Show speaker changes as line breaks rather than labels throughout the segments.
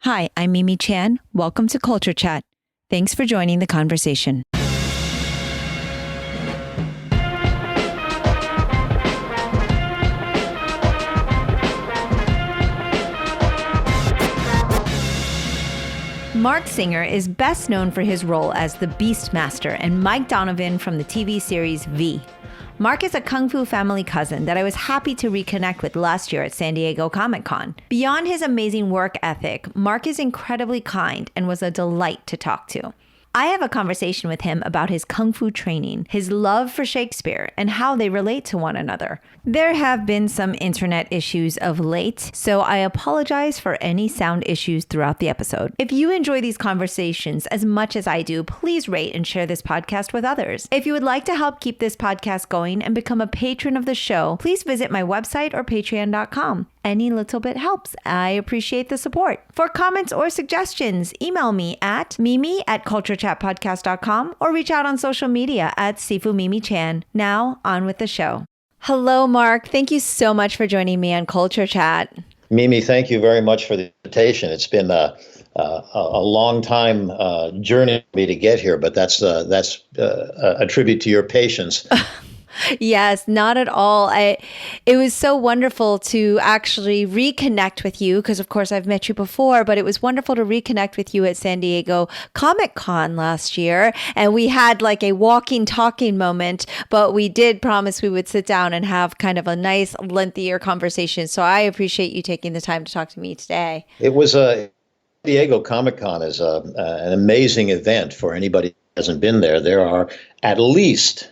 Hi, I'm Mimi Chan. Welcome to Culture Chat. Thanks for joining the conversation. Marc Singer is best known for his role as the Beastmaster and Mike Donovan from the TV series V. Marc is a Kung Fu family cousin that I was happy to reconnect with last year at San Diego Comic-Con. Beyond his amazing work ethic, Marc is incredibly kind and was a delight to talk to. I have a conversation with him about his Kung Fu training, his love for Shakespeare, and how they relate to one another. There have been some internet issues of late, so I apologize for any sound issues throughout the episode. If you enjoy these conversations as much as I do, please rate and share this podcast with others. If you would like to help keep this podcast going and become a patron of the show, please visit my website or patreon.com. Any little bit helps. I appreciate the support. For comments or suggestions, email me at mimi@culturechatpodcast.com or reach out on social media at SifuMimiChan. Now, on with the show. Hello, Marc. Thank you so much for joining me on Culture Chat.
Mimi, thank you very much for the invitation. It's been a long time journey for me to get here, but that's a tribute to your patience.
Yes, not at all. It was so wonderful to actually reconnect with you because, of course, I've met you before, but it was wonderful to reconnect with you at San Diego Comic-Con last year. And we had like a walking, talking moment, but we did promise we would sit down and have kind of a nice, lengthier conversation. So I appreciate you taking the time to talk to me today.
It was San Diego Comic-Con is an amazing event for anybody who hasn't been there. There are at least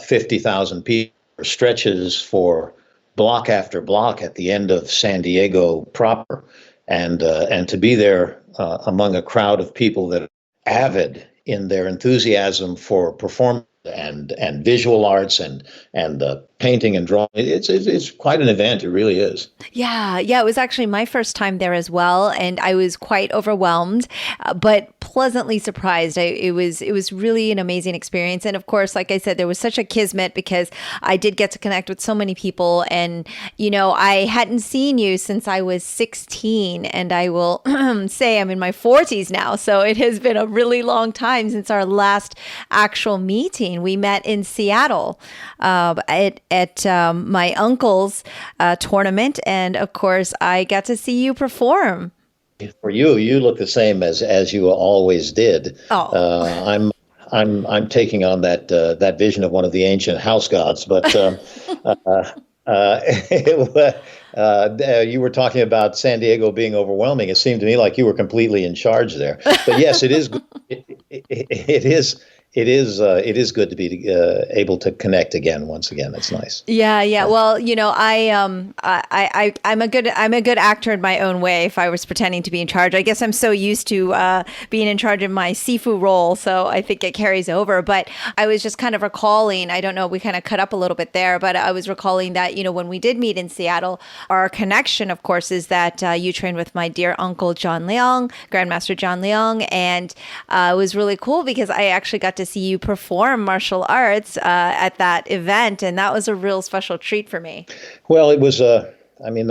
50,000 people, stretches for block after block at the end of San Diego proper, and to be there among a crowd of people that are avid in their enthusiasm for performance and visual arts and painting and drawing. It's quite an event. It really is.
Yeah. It was actually my first time there as well, and I was quite overwhelmed, but pleasantly surprised. It was really an amazing experience, and of course, like I said, there was such a kismet because I did get to connect with so many people, and I hadn't seen you since I was 16, and I will say I'm in my 40s now, so it has been a really long time since our last actual meeting. We met in Seattle at my uncle's tournament, and of course, I got to see you perform.
For you look the same as you always did.
Oh.
I'm taking on that vision of one of the ancient house gods, but you were talking about San Diego being overwhelming. It seemed to me like you were completely in charge there. But yes, it is. It is good to be able to connect again. Once again, that's nice.
Yeah. Well, I'm a good actor in my own way. If I was pretending to be in charge, I guess I'm so used to being in charge of my Sifu role, so I think it carries over. But I was just kind of recalling. I don't know. We kind of cut up a little bit there, but I was recalling that when we did meet in Seattle, our connection, of course, is that you trained with my dear uncle John Leong, Grandmaster John Leong, and it was really cool because I actually got to see you perform martial arts at that event, and that was a real special treat for me.
Well, it was the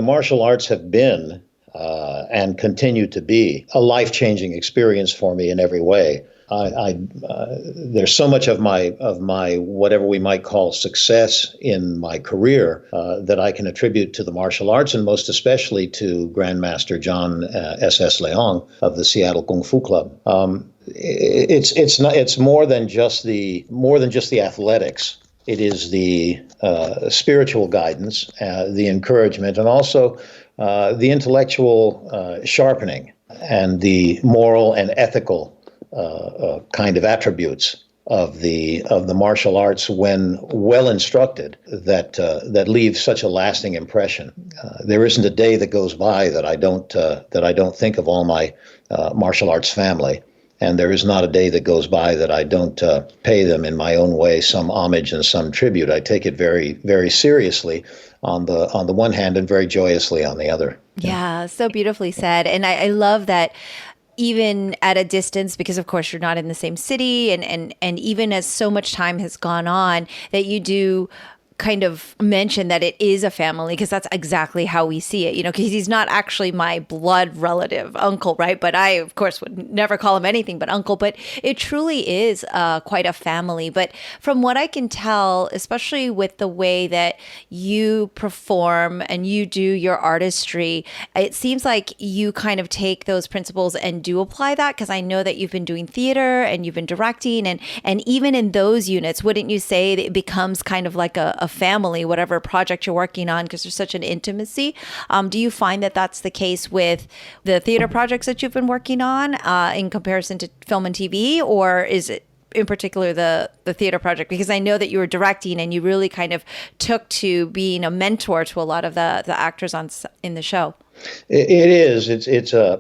martial arts have been and continue to be a life-changing experience for me in every way. There's so much of my whatever we might call success in my career that I can attribute to the martial arts, and most especially to Grandmaster John S.S. Leong of the Seattle Kung Fu Club. It's more than just the athletics. It is the spiritual guidance, the encouragement, and also the intellectual sharpening and the moral and ethical kind of attributes of the martial arts when well instructed that leave such a lasting impression. There isn't a day that goes by that I don't think of all my martial arts family. And there is not a day that goes by that I don't pay them in my own way some homage and some tribute. I take it very, very seriously on the one hand and very joyously on the other.
Yeah, so beautifully said. And I love that even at a distance, because of course you're not in the same city, and even as so much time has gone on, that you do kind of mention that it is a family, because that's exactly how we see it, because he's not actually my blood relative uncle, right? But I, of course, would never call him anything but uncle, but it truly is quite a family. But from what I can tell, especially with the way that you perform and you do your artistry, it seems like you kind of take those principles and do apply that, because I know that you've been doing theater and you've been directing, and even in those units, wouldn't you say that it becomes kind of like a family, whatever project you're working on, because there's such an intimacy? Do you find that that's the case with the theater projects that you've been working on in comparison to film and TV, or is it in particular the theater project? Because I know that you were directing and you really kind of took to being a mentor to a lot of the actors in the show.
It is.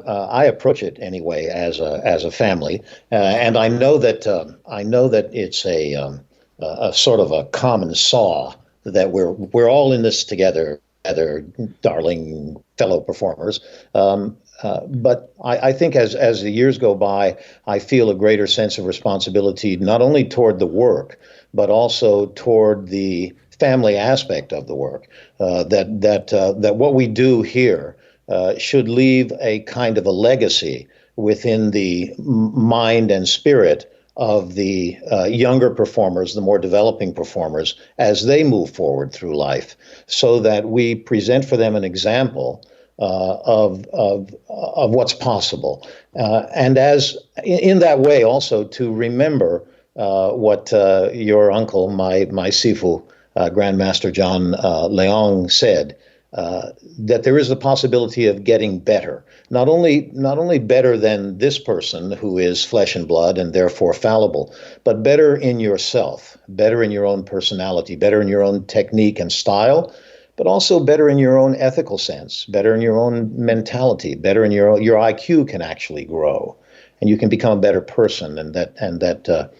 I approach it anyway as a family, and I know that it's a sort of a common saw that we're all in this together, darling fellow performers. But I think as the years go by, I feel a greater sense of responsibility, not only toward the work, but also toward the family aspect of the work. That what we do here should leave a kind of a legacy within the mind and spirit of the younger performers, the more developing performers, as they move forward through life, so that we present for them an example of what's possible, and as in that way also to remember what your uncle, my Sifu, Grandmaster John Leong, said. That there is the possibility of getting better, not only better than this person who is flesh and blood and therefore fallible, but better in yourself, better in your own personality, better in your own technique and style, but also better in your own ethical sense, better in your own mentality, better in your IQ can actually grow, and you can become a better person, and that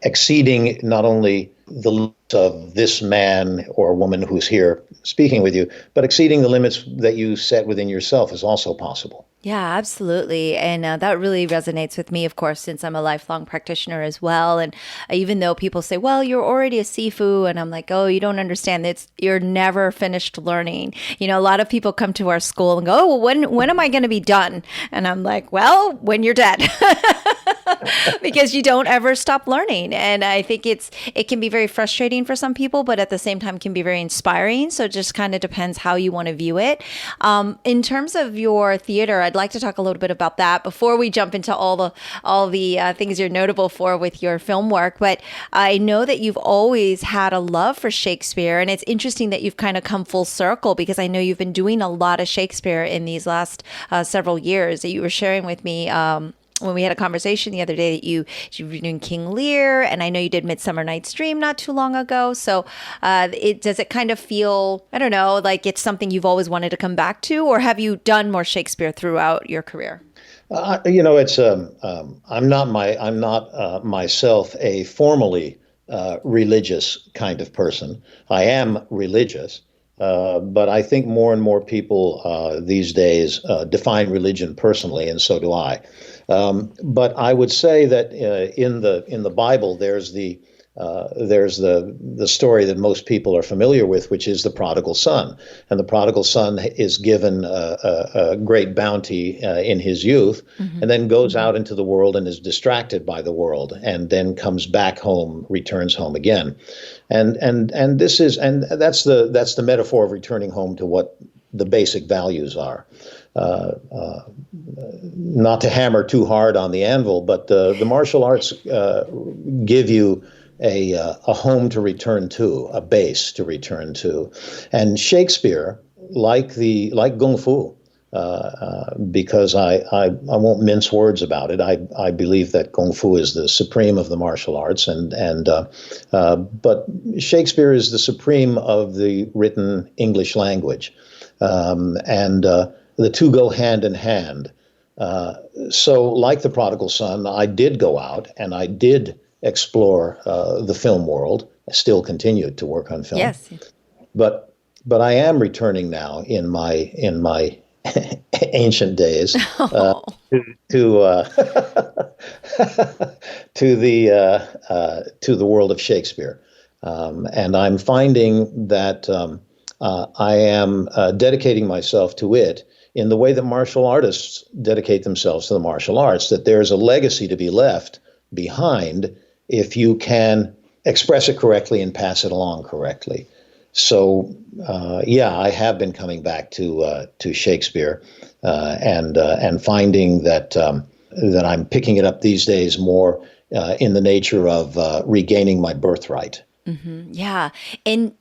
exceeding not only the limits of this man or woman who's here speaking with you, but exceeding the limits that you set within yourself is also possible.
Yeah, absolutely. And that really resonates with me, of course, since I'm a lifelong practitioner as well. And even though people say, well, you're already a Sifu, and I'm like, oh, you don't understand. You're never finished learning. A lot of people come to our school and go, oh, well, when am I going to be done? And I'm like, well, when you're dead. Because you don't ever stop learning. And I think it can be very frustrating for some people, but at the same time can be very inspiring. So it just kind of depends how you want to view it. In terms of your theater, I'd like to talk a little bit about that before we jump into all the things you're notable for with your film work. But I know that you've always had a love for Shakespeare, and it's interesting that you've kind of come full circle, because I know you've been doing a lot of Shakespeare in these last several years. That you were sharing with me when we had a conversation the other day that you were doing King Lear, and I know you did Midsummer Night's Dream not too long ago. So does it kind of feel, I don't know, like it's something you've always wanted to come back to, or have you done more Shakespeare throughout your career?
It's I'm not myself a formally religious kind of person. I am religious. But I think more and more people these days define religion personally, and so do I. But I would say that in the Bible, there's the story that most people are familiar with, which is the prodigal son. And the prodigal son is given a great bounty in his youth, and then goes out into the world and is distracted by the world, and then comes back home, returns home again. And that's the metaphor of returning home to what the basic values are. Not to hammer too hard on the anvil, but the martial arts give you a home to return to, a base to return to. And Shakespeare, like Kung Fu, because I won't mince words about it. I believe that Kung Fu is the supreme of the martial arts, but Shakespeare is the supreme of the written English language, and the two go hand in hand. So, like the prodigal son, I did go out and I did explore the film world. I still continue to work on film.
Yes.
But I am returning now in my ancient days to to the world of Shakespeare. And I'm finding that I am dedicating myself to it in the way that martial artists dedicate themselves to the martial arts, that there's a legacy to be left behind if you can express it correctly and pass it along correctly. So, yeah, I have been coming back to Shakespeare and finding that that I'm picking it up these days more in the nature of regaining my birthright.
Yeah. And,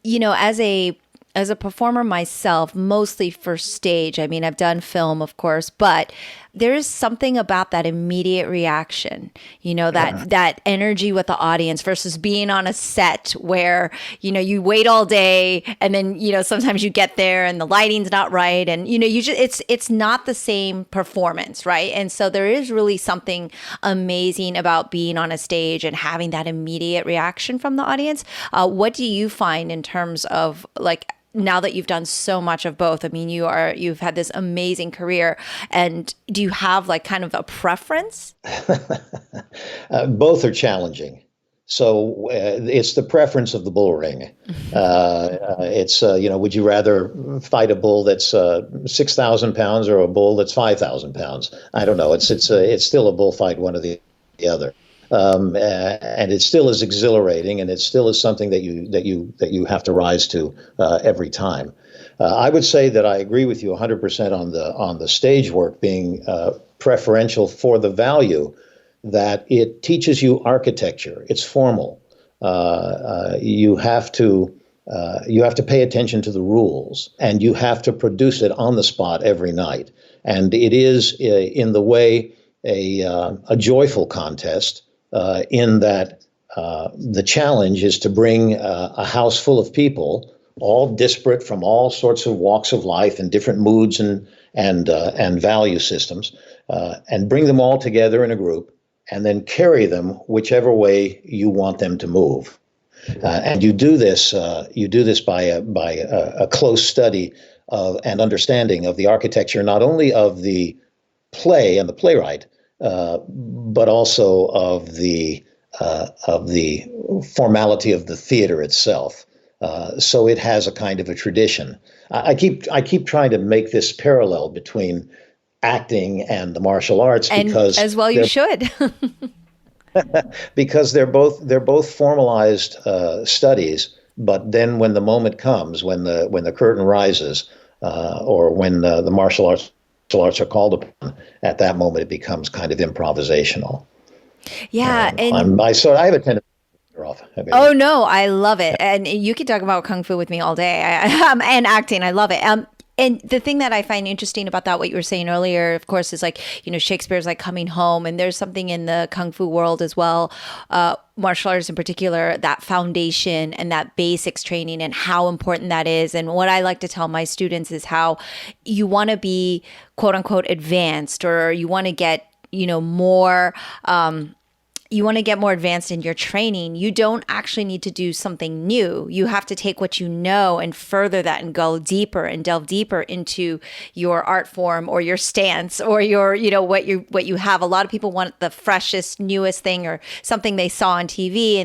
as a performer myself, mostly for stage, I mean, I've done film, of course, but there is something about that immediate reaction, that energy with the audience versus being on a set where, you wait all day and then, sometimes you get there and the lighting's not right. And, you just, it's not the same performance, right? And so there is really something amazing about being on a stage and having that immediate reaction from the audience. What do you find in terms of now that you've done so much of both? I mean, you've had this amazing career, and do you have kind of a preference?
Both are challenging. So it's the preference of the bull ring. It's, would you rather fight a bull that's 6,000 pounds or a bull that's 5,000 pounds? I don't know. It's still a bullfight, one or the other. And it still is exhilarating, and it still is something that you have to rise to every time. I would say that I agree with you 100% on the stage work being preferential for the value that it teaches you architecture. It's formal. You have to pay attention to the rules, and you have to produce it on the spot every night. And it is in the way a joyful contest. In that the challenge is to bring a house full of people, all disparate from all sorts of walks of life and different moods and value systems, and bring them all together in a group, and then carry them whichever way you want them to move. And you do this by a close study of and understanding of the architecture, not only of the play and the playwright, but also of the formality of the theater itself. So it has a kind of a tradition. I keep trying to make this parallel between acting and the martial arts, because
as well you should.
Because they're both formalized studies. But then when the moment comes, when the curtain rises, or when the martial arts are called upon, at that moment it becomes kind of improvisational.
Yeah,
I have a tendency to veer off.
Oh no, I love it, and you can talk about kung fu with me all day. And acting, I love it. And the thing that I find interesting about that, what you were saying earlier, of course, is Shakespeare's coming home, and there's something in the kung fu world as well, martial arts in particular, that foundation and that basics training and how important that is. And what I like to tell my students is how you want to be quote unquote advanced, or you want to get, more, you want to get more advanced in your training. You don't actually need to do something new. You have to take what you know and further that and go deeper and delve deeper into your art form or your stance or your, what you have. A lot of people want the freshest, newest thing or something they saw on TV,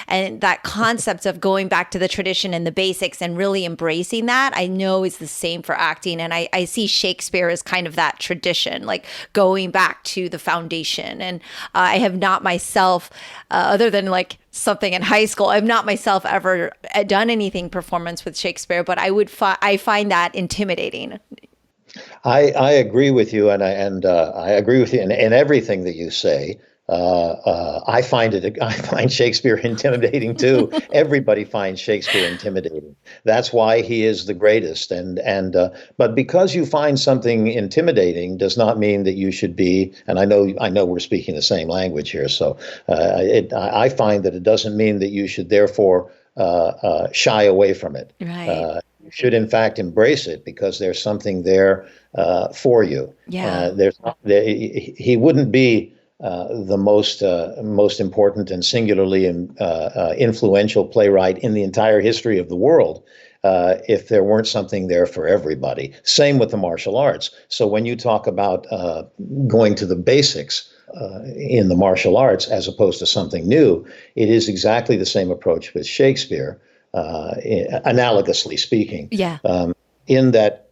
and that concept of going back to the tradition and the basics and really embracing that, I know is the same for acting. And I see Shakespeare as kind of that tradition, going back to the foundation. And I have not myself, other than something in high school, I've not myself ever done anything performance with Shakespeare, but I find that intimidating.
I agree with you, and I agree with you in everything that you say. I find Shakespeare intimidating too. Everybody finds Shakespeare intimidating. That's why he is the greatest. But because you find something intimidating does not mean that you should be. And I know we're speaking the same language here. So I find that it doesn't mean that you should therefore shy away from it.
Right.
You should in fact embrace it, because there's something there for you.
Yeah.
He wouldn't be the most important and singularly influential playwright in the entire history of the world, if there weren't something there for everybody. Same with the martial arts. So when you talk about going to the basics in the martial arts as opposed to something new. It is exactly the same approach with Shakespeare, analogously speaking.
Yeah.
In that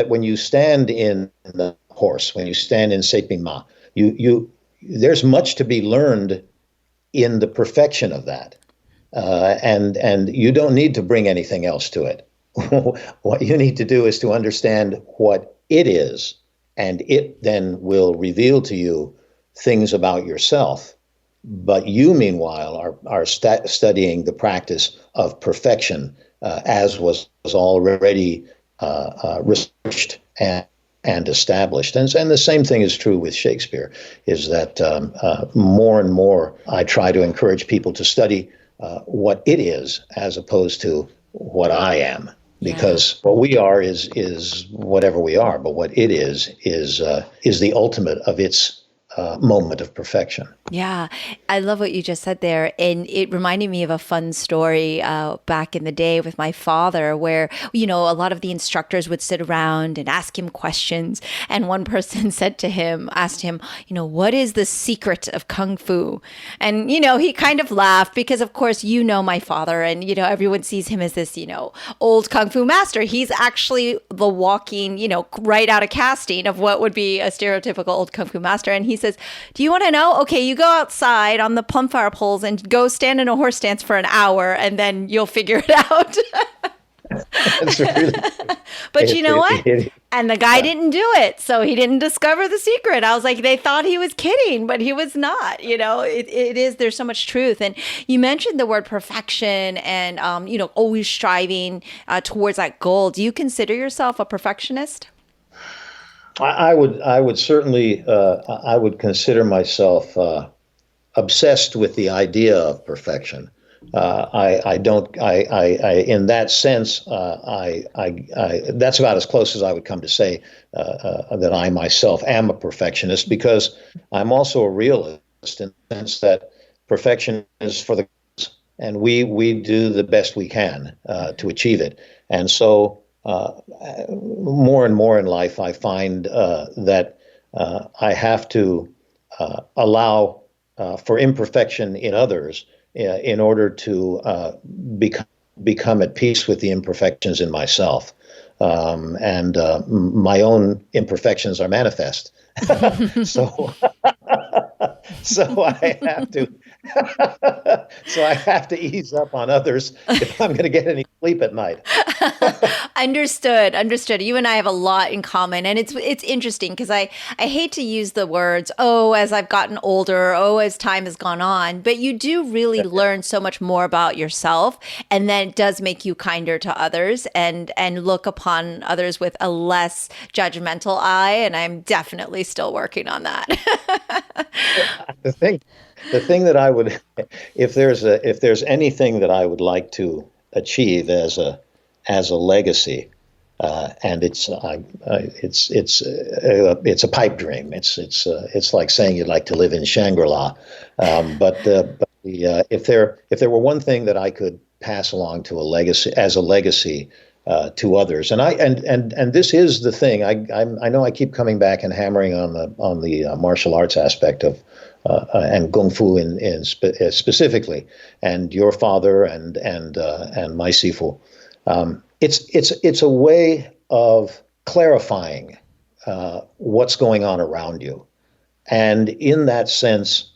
when you stand in the horse, when you stand in Sepima, there's much to be learned in the perfection of that, and you don't need to bring anything else to it. What you need to do is to understand what it is, and it then will reveal to you things about yourself. But you, meanwhile, are studying the practice of perfection, as was already researched and established. And the same thing is true with Shakespeare, is that more and more I try to encourage people to study what it is as opposed to what I am. Because what we are is whatever we are, but what it is the ultimate of its moment of perfection.
Yeah, I love what you just said there. And it reminded me of a fun story back in the day with my father where, a lot of the instructors would sit around and ask him questions. And one person asked him, what is the secret of Kung Fu? And, he kind of laughed because, of course, my father and, everyone sees him as this, old Kung Fu master. He's actually the walking, right out of casting of what would be a stereotypical old Kung Fu master. And he says, do you want to know? Okay, you go outside on the plumfire poles and go stand in a horse stance for an hour and then you'll figure it out.
That's really,
but you know what? And the guy didn't do it. So he didn't discover the secret. I was like, they thought he was kidding, but he was not. There's so much truth. And you mentioned the word perfection and, always striving towards that goal. Do you consider yourself a perfectionist?
I would certainly, I would consider myself obsessed with the idea of perfection. In that sense, that's about as close as I would come to say that I myself am a perfectionist, because I'm also a realist in the sense that perfection is for the, and we do the best we can to achieve it. And so, more and more in life, I find that I have to allow for imperfection in others in order to become at peace with the imperfections in myself. And my own imperfections are manifest. So I have to I have to ease up on others if I'm going to get any sleep at night.
Understood. You and I have a lot in common. And it's interesting because I hate to use the words, as I've gotten older, as time has gone on, but you do really learn so much more about yourself. And then it does make you kinder to others and look upon others with a less judgmental eye. And I'm definitely still working on that.
The thing that I would, if there's anything that I would like to achieve as a legacy, and it's a pipe dream. It's like saying you'd like to live in Shangri-La, if there were one thing that I could pass along to a legacy to others, and this is the thing. I know I keep coming back and hammering on the martial arts aspect of. And Kung Fu specifically, and your father and my Sifu. It's a way of clarifying what's going on around you, and in that sense,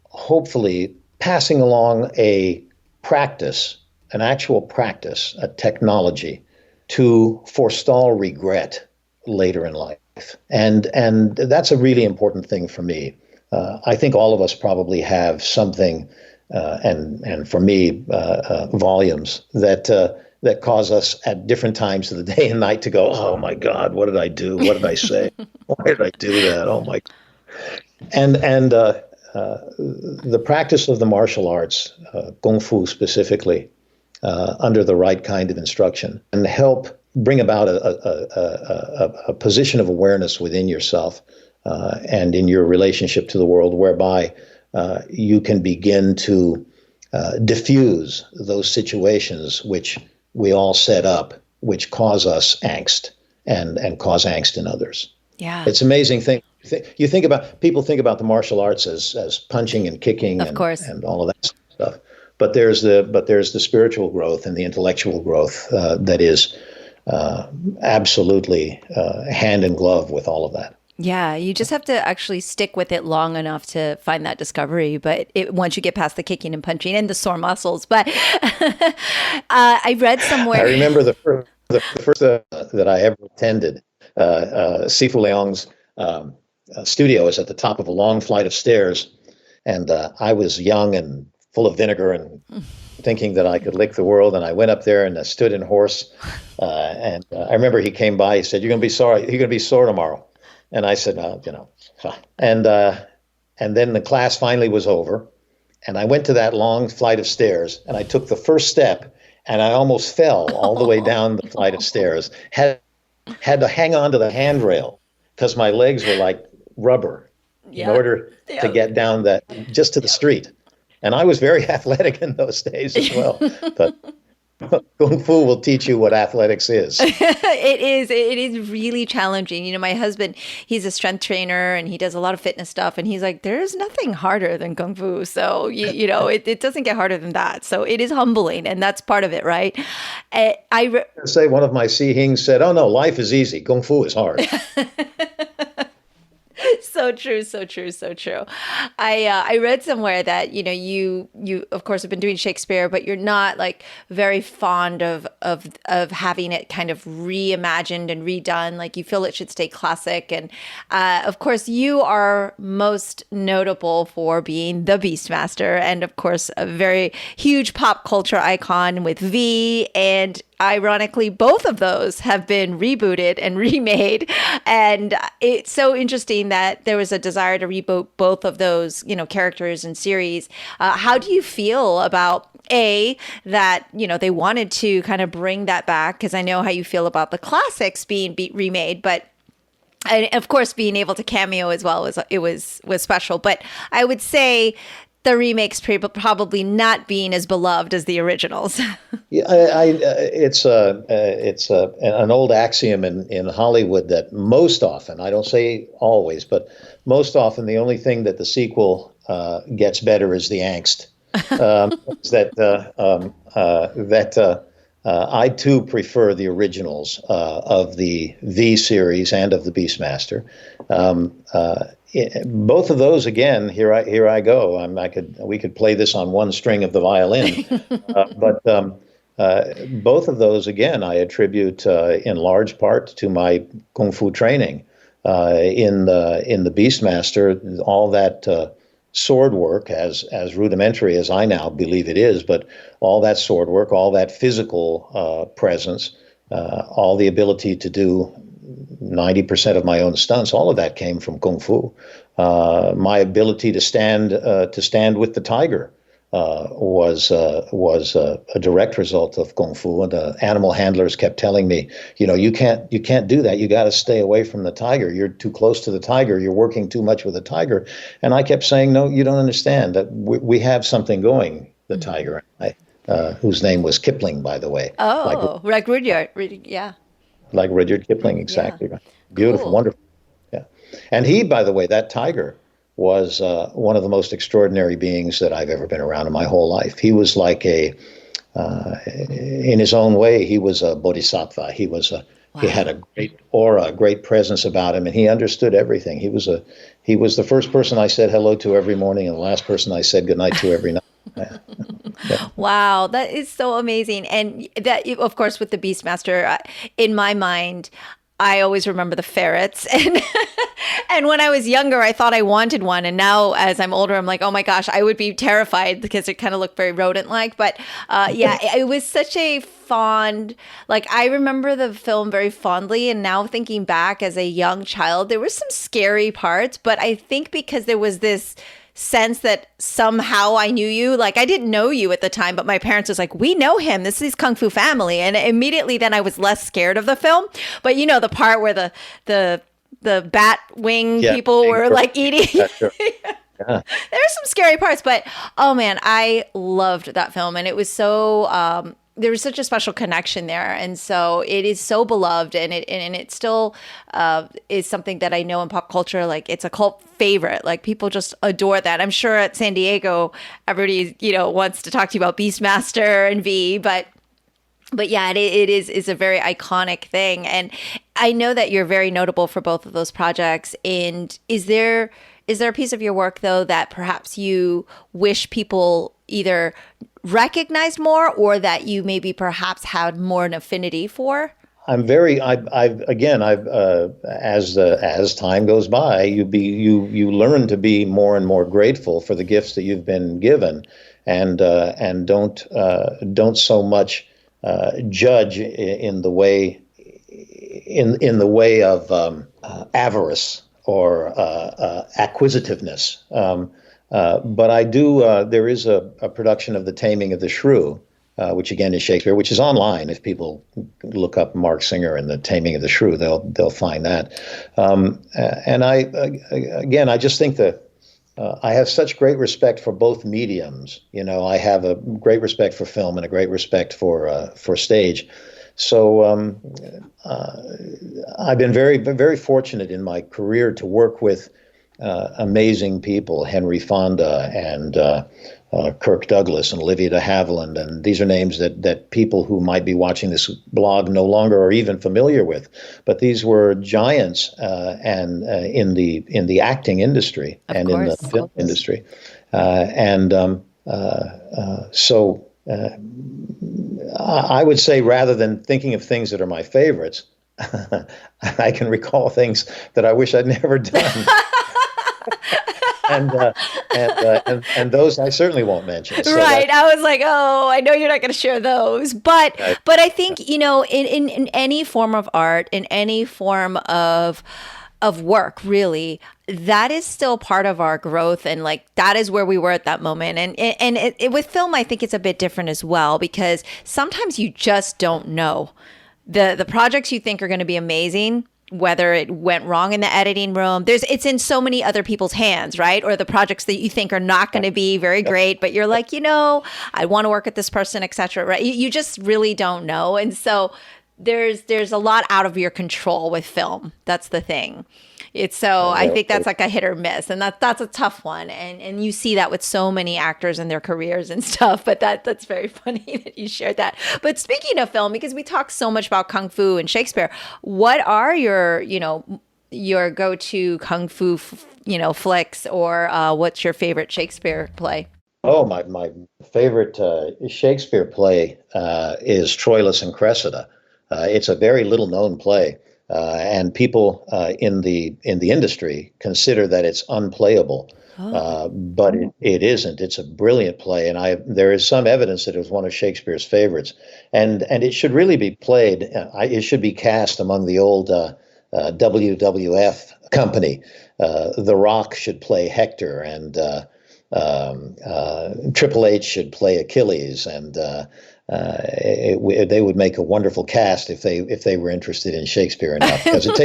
hopefully passing along an actual practice, a technology to forestall regret later in life, and that's a really important thing for me. I think all of us probably have something, and for me, volumes that cause us at different times of the day and night to go, oh my God, what did I do? What did I say? Why did I do that? Oh my! And the practice of the martial arts, Kung Fu specifically, under the right kind of instruction, and help bring about a position of awareness within yourself. And in your relationship to the world, whereby you can begin to diffuse those situations which we all set up, which cause us angst and cause angst in others.
Yeah.
It's an amazing thing. You think about people think about the martial arts as punching and kicking
Of course.
and all of that stuff. But there's the spiritual growth and the intellectual growth that is absolutely hand in glove with all of that.
Yeah, you just have to actually stick with it long enough to find that discovery. But once you get past the kicking and punching and the sore muscles, but I read somewhere.
I remember the first that I ever attended. Sifu Leong's studio is at the top of a long flight of stairs, and I was young and full of vinegar and thinking that I could lick the world. And I went up there and I stood in horse. And I remember he came by. He said, "You're going to be sorry. You're going to be sore tomorrow." And I said, fine. And then the class finally was over, and I went to that long flight of stairs, and I took the first step, and I almost fell all the way down the flight of stairs. Had to hang on to the handrail because my legs were like rubber in order to get down just to the street. And I was very athletic in those days as well. But Kung Fu will teach you what athletics is.
It is really challenging. You know, my husband, he's a strength trainer and he does a lot of fitness stuff. And he's like, there's nothing harder than Kung Fu. So, you know, it doesn't get harder than that. So it is humbling. And that's part of it, right? I
say one of my Sihings said, "Oh, no, life is easy. Kung Fu is hard."
So true, so true, so true. I read somewhere that, you know, you of course have been doing Shakespeare, but you're not like very fond of having it kind of reimagined and redone. Like you feel it should stay classic. And of course, you are most notable for being the Beastmaster, and of course, a very huge pop culture icon with V. And ironically, both of those have been rebooted and remade. And it's so interesting that there was a desire to reboot both of those, you know, characters and series. How do you feel about that, you know, they wanted to kind of bring that back? Because I know how you feel about the classics being remade, but and of course being able to cameo as well was special. But I would say the remakes probably not being as beloved as the originals.
Yeah, it's an old axiom in Hollywood that most often, I don't say always, but most often the only thing that the sequel gets better is the angst. I too prefer the originals of the V series and of the Beastmaster. Both of those, again, here I go. We could play this on one string of the violin, but both of those, again, I attribute in large part to my kung fu training. In the Beastmaster, all that sword work, as rudimentary as I now believe it is, but all that sword work, all that physical presence, all the ability to do 90% of my own stunts, all of that came from Kung Fu. My ability to stand with the tiger was a direct result of Kung Fu. And the animal handlers kept telling me, you know, you can't do that. You got to stay away from the tiger. You're too close to the tiger. You're working too much with the tiger. And I kept saying, no, you don't understand that we have something going. The tiger, whose name was Kipling, by the way.
Oh, like Rudyard, yeah.
Like Rudyard Kipling, exactly.
Yeah.
Right. Beautiful,
Cool.
Wonderful. Yeah. And he, by the way, that tiger was one of the most extraordinary beings that I've ever been around in my whole life. He was like in his own way, he was a bodhisattva. He had a great aura, a great presence about him, and he understood everything. He was the first person I said hello to every morning and the last person I said goodnight to every night. Yeah.
Wow, that is so amazing. And that, of course, with the Beastmaster, in my mind, I always remember the ferrets. And when I was younger, I thought I wanted one. And now as I'm older, I'm like, oh my gosh, I would be terrified because it kind of looked very rodent-like. But yeah, it was such a fond, like I remember the film very fondly. And now thinking back as a young child, there were some scary parts. But I think because there was this sense that somehow I knew you. Like I didn't know you at the time, but my parents was like, we know him. This is Kung Fu Family. And immediately then I was less scared of the film. But you know, the part where the bat wing people were like eating.
Yeah, sure. Yeah.
There's some scary parts, but oh man, I loved that film. And it was so there was such a special connection there, and so it is so beloved, and it still is something that I know in pop culture, like it's a cult favorite. Like people just adore that. I'm sure at San Diego, everybody wants to talk to you about Beastmaster and V, but yeah, it is a very iconic thing, and I know that you're very notable for both of those projects. And is there a piece of your work though that perhaps you wish people either recognized more, or that you maybe perhaps had more an affinity for?
I'm very. I've as time goes by, you learn to be more and more grateful for the gifts that you've been given, and don't so much judge in the way of avarice or acquisitiveness. But I do. There is a production of The Taming of the Shrew, which again is Shakespeare, which is online. If people look up Marc Singer and The Taming of the Shrew, they'll find that. And I just think that I have such great respect for both mediums. I have a great respect for film and a great respect for stage. So I've been very, very fortunate in my career to work with amazing people, Henry Fonda and Kirk Douglas and Olivia de Havilland, and these are names that people who might be watching this blog no longer are even familiar with. But these were giants and in the acting industry and in the film industry, so I would say, rather than thinking of things that are my favorites, I can recall things that I wish I'd never done. And those I certainly won't mention. So
right. I was like, oh, I know you're not going to share those. But I think, in any form of art, in any form of work, really, that is still part of our growth. And like, that is where we were at that moment. And with film, I think it's a bit different as well, because sometimes you just don't know. The projects you think are going to be amazing, whether it went wrong in the editing room, it's in so many other people's hands, right? Or the projects that you think are not going to be very great, but you're like, I want to work with this person, etc. Right? You just really don't know. And so there's a lot out of your control with film. That's the thing. I think that's like a hit or miss, and that's a tough one. And you see that with so many actors and their careers and stuff. But that's very funny that you shared that. But speaking of film, because we talk so much about Kung Fu and Shakespeare, what are your go-to Kung Fu flicks, or what's your favorite Shakespeare play?
Oh, my favorite Shakespeare play is Troilus and Cressida. It's a very little known play. And people in the industry consider that it's unplayable, but it isn't. It's a brilliant play, and there is some evidence that it was one of Shakespeare's favorites, and it should really be played. It should be cast among the old WWF company. The Rock should play Hector, and Triple H should play Achilles, and they would make a wonderful cast if they were interested in Shakespeare enough, because it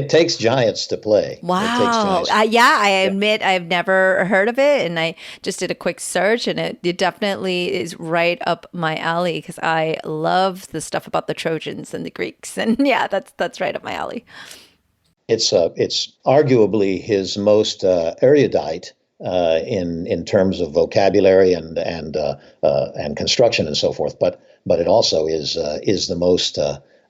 takes giants to play.
Wow. I admit I've never heard of it, and I just did a quick search, and it definitely is right up my alley, because I love the stuff about the Trojans and the Greeks, and yeah, that's right up my alley.
It's arguably his most erudite in terms of vocabulary and construction and so forth, but it also is the most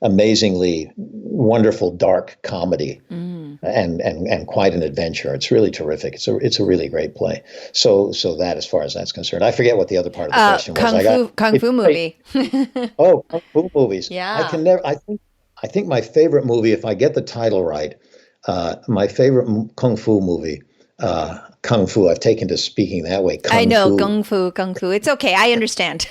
amazingly wonderful dark comedy and quite an adventure. It's really terrific. It's a really great play. So that, as far as that's concerned, I forget what the other part of the question was.
Kung Fu movie.
Oh, Kung Fu movies.
Yeah.
I think my favorite movie, if I get the title right, my favorite Kung Fu movie. Kung Fu. I've taken to speaking that way.
I know, Kung Fu. It's okay. I understand.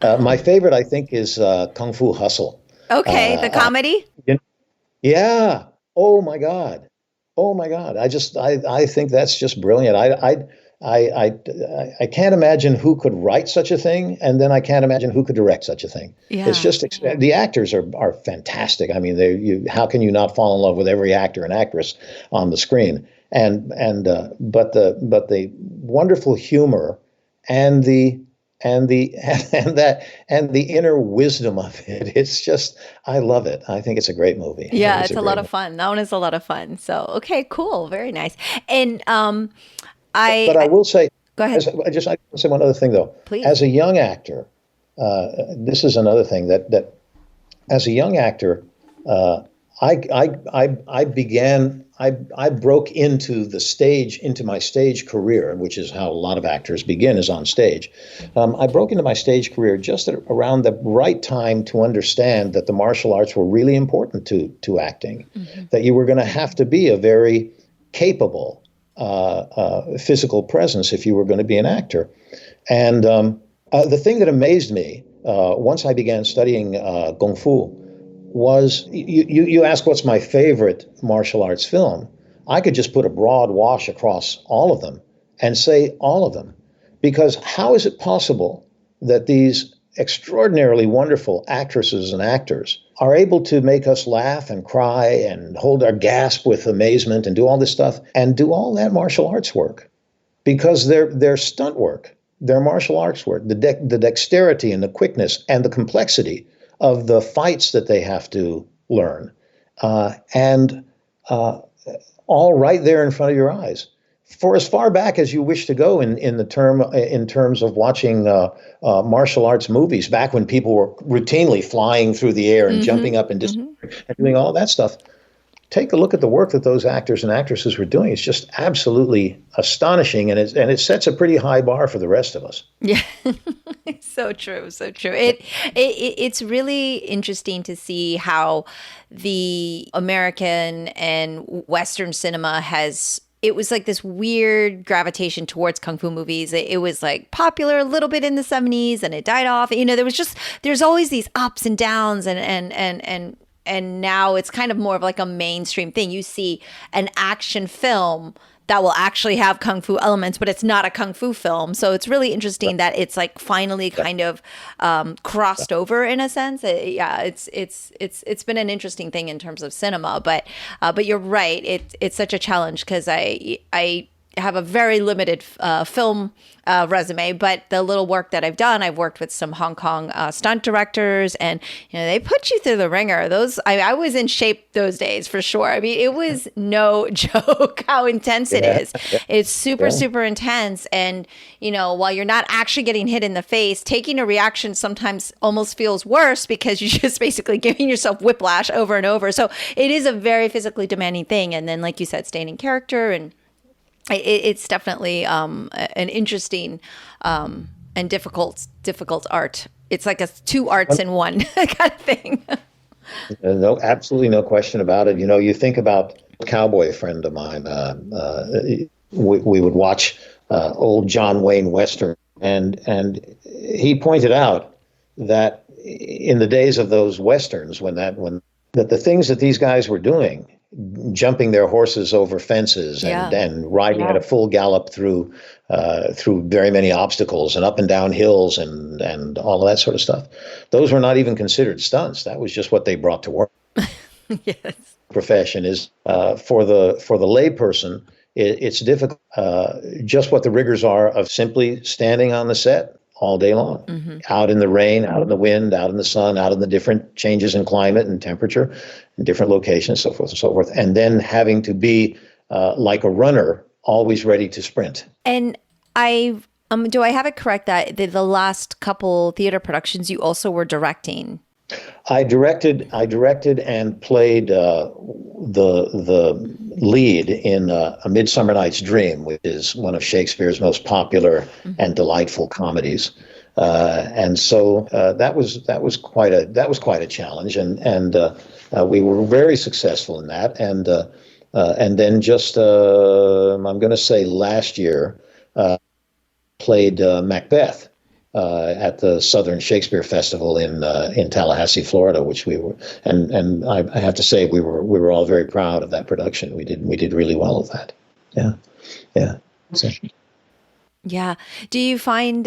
My favorite, I think, is Kung Fu Hustle.
Okay, the comedy?
Yeah. Oh my God. I think that's just brilliant. I can't imagine who could write such a thing, and then I can't imagine who could direct such a thing.
Yeah.
It's just the actors are fantastic. I mean, how can you not fall in love with every actor and actress on the screen? But the wonderful humor and the and the and the inner wisdom of it. It's just, I love it. I think it's a great movie. I think
Yeah,
it's
it's
a
a
great
lot of
movie.
fun. That one is a lot of fun. So, okay, cool. Very nice. And
But I
I
will say,
go ahead,
I want to say one other thing though.
please.
As a young actor, this is another thing that as a young actor, uh, I began, I broke into the stage, into my stage career, which is how a lot of actors begin, is on stage. I broke into my stage career just around the right time to understand that the martial arts were really important to acting,
Hmm.
that you were going to have to be a very capable physical presence if you were going to be an actor. And the thing that amazed me once I began studying Kung Fu was, you ask what's my favorite martial arts film. I could just put a broad wash across all of them and say all of them. Because how is it possible that these extraordinarily wonderful actresses and actors are able to make us laugh and cry and hold our gasp with amazement and do all this stuff and do all that martial arts work? Because their stunt work, their martial arts work, the dexterity and the quickness and the complexity of the fights that they have to learn, and all right there in front of your eyes. For as far back as you wish to go in terms of watching martial arts movies, back when people were routinely flying through the air and
Hmm.
jumping up and
Hmm.
disappearing and doing all that stuff, take a look at the work that those actors and actresses were doing. It's just absolutely astonishing, and it sets a pretty high bar for the rest of us.
Yeah. So true, so true. It's really interesting to see how the American and Western cinema has. It was like this weird gravitation towards kung fu movies. It was like popular a little bit in the 70s and it died off. There's always these ups and downs, and now it's kind of more of like a mainstream thing. You see an action film that will actually have kung fu elements, but it's not a kung fu film. So it's really interesting that it's like finally kind of crossed over in a sense. Yeah, it's been an interesting thing in terms of cinema, but you're right. It's such a challenge because I have a very limited film resume, but the little work that I've done, I've worked with some Hong Kong stunt directors, and they put you through the ringer. I was in shape those days for sure. I mean, it was no joke how intense it
Yeah,
is. It's super,
yeah,
super intense, and while you're not actually getting hit in the face, taking a reaction sometimes almost feels worse because you're just basically giving yourself whiplash over and over. So it is a very physically demanding thing, and then like you said, staying in character and it's definitely an interesting and difficult art. It's like two arts in one kind of thing.
no, absolutely no question about it. You think about a cowboy friend of mine. We would watch old John Wayne Western, and he pointed out that in the days of those westerns, when the things that these guys were doing, jumping their horses over fences and
Yeah.
and riding at a full gallop through very many obstacles and up and down hills and all of that sort of stuff. Those were not even considered stunts. That was just what they brought to work.
Yes.
Profession is for the layperson. It's difficult. Just what the rigors are of simply standing on the set all day long,
Hmm.
out in the rain, out in the wind, out in the sun, out in the different changes in climate and temperature, in different locations, so forth and so forth, and then having to be like a runner, always ready to sprint.
And do I have it correct that the last couple theater productions you also were directing?
I directed and played the lead in A Midsummer Night's Dream, which is one of Shakespeare's most popular and delightful comedies. And so that was quite a challenge, and we were very successful in that. And then just I'm going to say last year played Macbeth at the Southern Shakespeare Festival in Tallahassee, Florida, which we were, and I have to say we were all very proud of that production. We did really well with that. Yeah, yeah. So,
Yeah. Do you find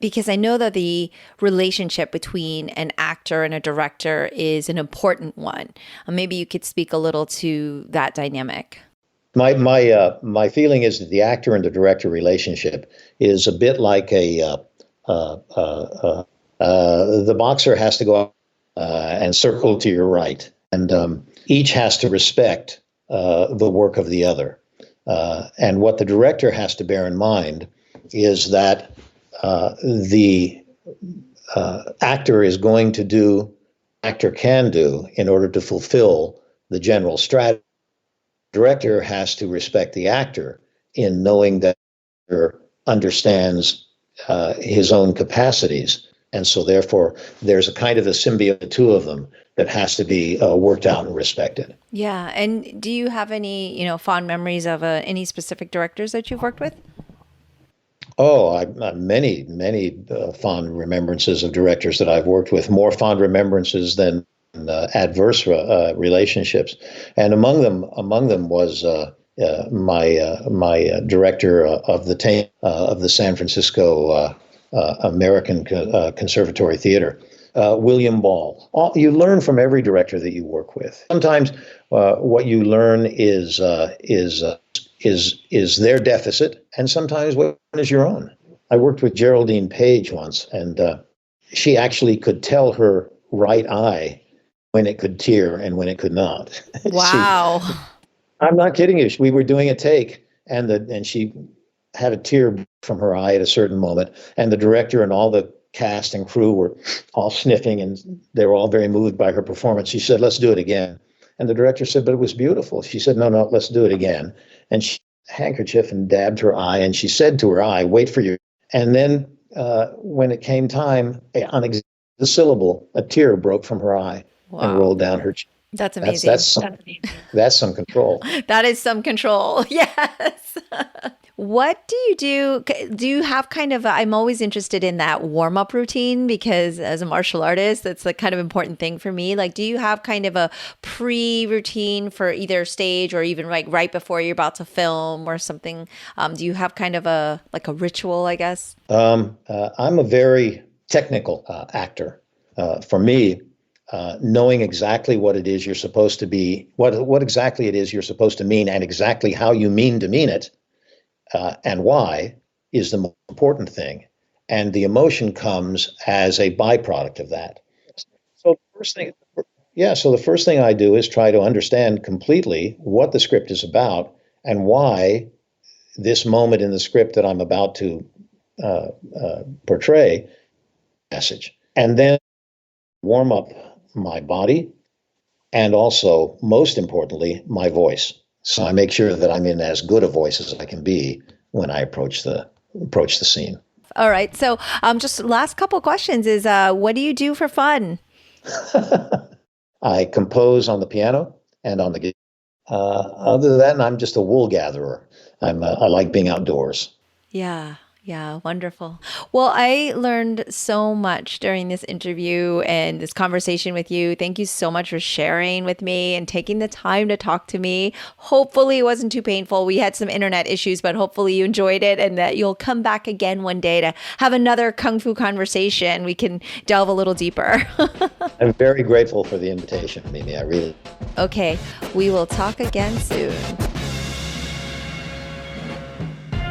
because I know that the relationship between an actor and a director is an important one. Maybe you could speak a little to that dynamic.
My feeling is that the actor and the director relationship is a bit like the boxer has to go up and circle to your right, and each has to respect the work of the other. And what the director has to bear in mind is that the actor is going to do, actor can do in order to fulfill the general strategy. The director has to respect the actor in knowing that the actor understands his own capacities. And so therefore, there's a kind of a symbiote of the two of them that has to be worked out and respected.
Yeah. And do you have any, fond memories of any specific directors that you've worked with?
Oh, many, many fond remembrances of directors that I've worked with, more fond remembrances than adverse relationships. And among them was my director of the San Francisco American Conservatory Theater, William Ball. You learn from every director that you work with. Sometimes what you learn is their deficit, and sometimes what is your own. I worked with Geraldine Page once, and she actually could tell her right eye when it could tear and when it could not.
Wow.
I'm not kidding you. We were doing a take, and she had a tear from her eye at a certain moment, and the director and all the cast and crew were all sniffing, and they were all very moved by her performance. She said, "Let's do it again." And the director said, "But it was beautiful." She said, No, let's do it again." And she had a handkerchief and dabbed her eye, and she said to her eye, "Wait for you." And then when it came time, on the syllable, a tear broke from her eye. Wow. And rolled down her cheek.
That's amazing.
That's some control.
That is some control. Yes. What do you do? Do you have kind of I'm always interested in that warm-up routine, because as a martial artist, that's the kind of important thing for me. Like, do you have kind of a pre-routine for either stage or even like right before you're about to film or something? Do you have kind of a ritual, I guess?
I'm a very technical actor. For me, knowing exactly what it is you're supposed to be, what exactly it is you're supposed to mean, and exactly how you mean to mean it, and why, is the most important thing. And the emotion comes as a byproduct of that. So the first thing I do is try to understand completely what the script is about and why this moment in the script that I'm about to portray message, and then warm up my body, and also, most importantly, my voice. So I make sure that I'm in as good a voice as I can be when I approach the scene.
All right. So just last couple questions is, what do you do for fun?
I compose on the piano and on the guitar. Other than that, I'm just a wool gatherer. I like being outdoors.
Yeah. Yeah, wonderful. Well, I learned so much during this interview and this conversation with you. Thank you so much for sharing with me and taking the time to talk to me. Hopefully it wasn't too painful. We had some internet issues, but hopefully you enjoyed it and that you'll come back again one day to have another Kung Fu conversation. We can delve a little deeper.
I'm very grateful for the invitation, Mimi. I really.
Okay, we will talk again soon.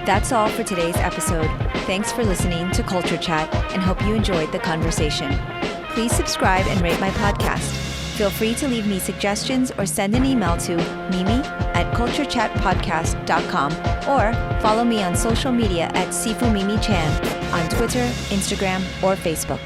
That's all for today's episode. Thanks for listening to Culture Chat and hope you enjoyed the conversation. Please subscribe and rate my podcast. Feel free to leave me suggestions or send an email to mimi@culturechatpodcast.com or follow me on social media at Sifu Mimi Chan on Twitter, Instagram, or Facebook.